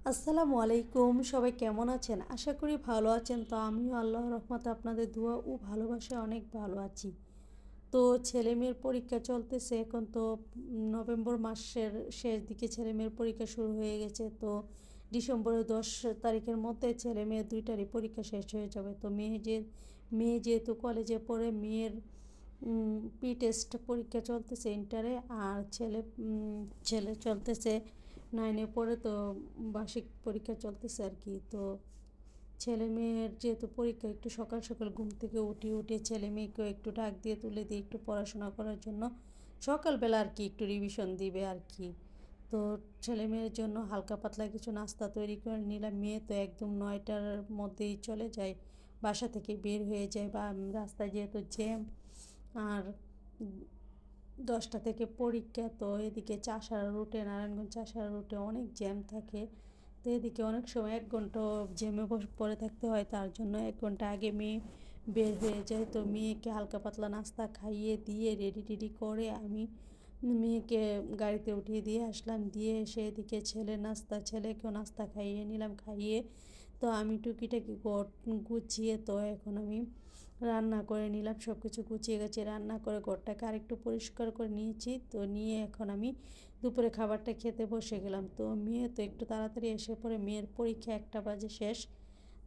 আসসালামু আলাইকুম, সবাই কেমন আছেন? আশা করি ভালো আছেন। তো আমিও আল্লাহর রহমতে আপনাদের দোয়া ও ভালোবাসায় অনেক ভালো আছি। তো ছেলেমেয়ের পরীক্ষা চলতেছে এখন তো নভেম্বর মাসের শেষ দিকে ছেলেমেয়ের পরীক্ষা শুরু হয়ে গেছে। তো ডিসেম্বরের 10 তারিখের মধ্যে ছেলেমেয়ের দুইটারই পরীক্ষা শেষ হয়ে যাবে। তো মেয়ে যেহেতু কলেজে পড়ে, মেয়ের প্রি টেস্ট পরীক্ষা চলতেছে ইন্টারে, আর ছেলে চলতেছে 9-এ পড়ে। তো বার্ষিক পরীক্ষা চলতেছে আর কি। তো ছেলে মেয়ের যেহেতু পরীক্ষা, একটু সকাল সকাল ঘুম থেকে উঠে ছেলে মেয়েকেও একটু ডাক দিয়ে তুলে দিয়ে একটু পড়াশোনা করার জন্য সকালবেলা আর কি একটু রিভিশন দিবে আর কি। তো ছেলে মেয়ের জন্য হালকা পাতলা কিছু নাস্তা তৈরি করে নিলাম। মেয়ে তো একদম 9টার মধ্যেই চলে যায়, বাসা থেকে বের হয়ে যায়, বা রাস্তায় যেহেতু জ্যাম, আর 10টা থেকে পরীক্ষা। তো এদিকে চাষার রুটে, নারায়ণগঞ্জ চাষার রুটে অনেক জ্যাম থাকে। তো এদিকে অনেক সময় 1 ঘন্টা জ্যামে পড়ে থাকতে হয়, তার জন্য 1 ঘন্টা আগে মেয়ে বের হয়ে যায়। তো মেয়েকে হালকা পাতলা নাস্তা খাইয়ে দিয়ে রেডি টেডি করে আমি মেয়েকে গাড়িতে উঠিয়ে দিয়ে আসলাম। দিয়ে এসে এদিকে ছেলেকেও নাস্তা খাইয়ে নিলাম। খাইয়ে তো আমি টুকিটাকি গুছিয়ে তো এখন আমি রান্না করে নিলাম। সব কিছু গুছিয়ে গেছে, রান্না করে ঘরটাকে আরেকটু পরিষ্কার করে নিয়েছি। তো নিয়ে এখন আমি দুপুরে খাবারটা খেতে বসে গেলাম। তো মেয়ে তো একটু তাড়াতাড়ি এসে পড়ে, মেয়ের পরীক্ষা 1টা বাজে শেষ।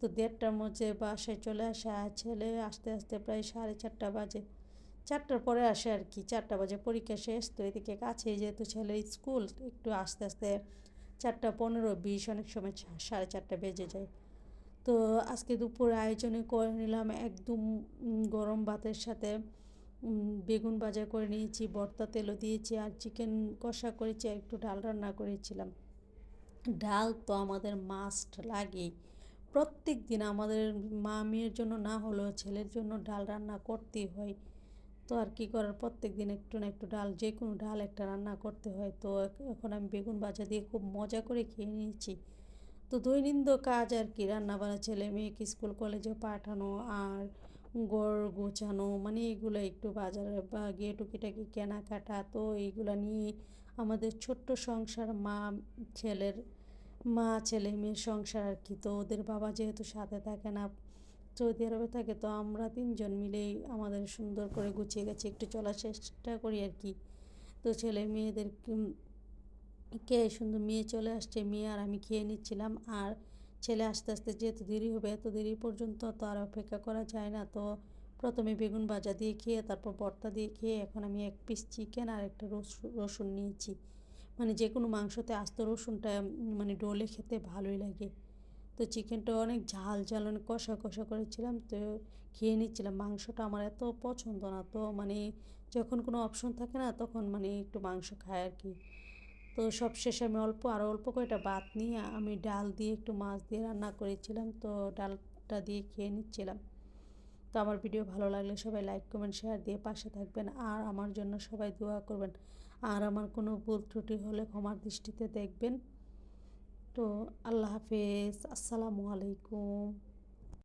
তো 1:30টার মধ্যে বাসায় চলে আসে, আর ছেলে আস্তে আস্তে প্রায় 4:30 বাজে, 4টার পরে আসে আর কি। 4টা বাজে পরীক্ষা শেষ। তো এদিকে কাছে যেহেতু ছেলের স্কুল, একটু আস্তে আস্তে 4:15-20, অনেক সময় 4:30 বেজে যায়। তো আজকে দুপুরে আয়োজনে করে নিলাম একদম গরম ভাতের সাথে বেগুন ভাজা করে নিয়েছি, ভর্তা তেলও দিয়েছি, আর চিকেন কষা করেছি, আর একটু ডাল রান্না করেছিলাম। ডাল তো আমাদের মাস্ট লাগেই, প্রত্যেক দিন আমাদের মা মেয়ের জন্য না হলেও ছেলের জন্য ডাল রান্না করতেই হয়। তো আর কি করার, প্রত্যেক দিন একটু না একটু ডাল, যে কোনো ডাল একটা রান্না করতে হয়। তো এখন আমি বেগুন ভাজা দিয়ে খুব মজা করে খেয়ে নিয়েছি। তো দৈনন্দিন কাজ আর কি, রান্নাবান্না, ছেলে মেয়েকে স্কুল কলেজে পাঠানো, আর ঘর গোছানো, মানে এগুলো একটু বাজারে বা গিয়ে টুকিটাকি কেনাকাটা। তো এইগুলো নিয়ে আমাদের ছোট্ট সংসার, ছেলে মেয়ের সংসার আর কি। তো ওদের বাবা যেহেতু সাথে থাকে না, সৌদি আরবে থাকে, তো আমরা 3জন মিলেই আমাদের সুন্দর করে গুছিয়ে গেছে একটু চলার চেষ্টা করি আর কি। তো ছেলে মেয়েদের কে সুন্দর, মেয়ে চলে আসছে, মেয়ে আর আমি খেয়ে নিচ্ছিলাম। আর ছেলে আস্তে আস্তে যেহেতু দেরি হবে, এত দেরি পর্যন্ত তো আর অপেক্ষা করা যায় না। তো প্রথমে বেগুন ভাজা দিয়ে খেয়ে, তারপর ভর্তা দিয়ে খেয়ে, এখন আমি 1 পিস চিকেন আর একটা রসুন নিয়েছি। মানে যে কোনো মাংসতে আস্ত রসুনটা মানে ডলে খেতে ভালোই লাগে। তো চিকেনটা অনেক ঝাল ঝাল, অনেক কষা কষা করেছিলাম। তো খেয়ে নিচ্ছিলাম। মাংসটা আমার এত পছন্দ না, তো মানে যখন কোনো অপশন থাকে না, তখন মানে একটু মাংস খাই আর কি। তো সবশেষে আমি আরও অল্প কয়টা ভাত নিয়ে আমি ডাল দিয়ে একটু মাছ দিয়ে রান্না করেছিলাম। তো ডালটা দিয়ে খেয়ে নিচ্ছিলাম। তো আমার ভিডিও ভালো লাগলে সবাই লাইক কমেন্ট শেয়ার দিয়ে পাশে থাকবেন, আর আমার জন্য সবাই দোয়া করবেন। আর আমার কোনো ভুল ত্রুটি হলে ক্ষমার দৃষ্টিতে দেখবেন। তো আল্লাহ হাফেজ, আসসালামু আলাইকুম।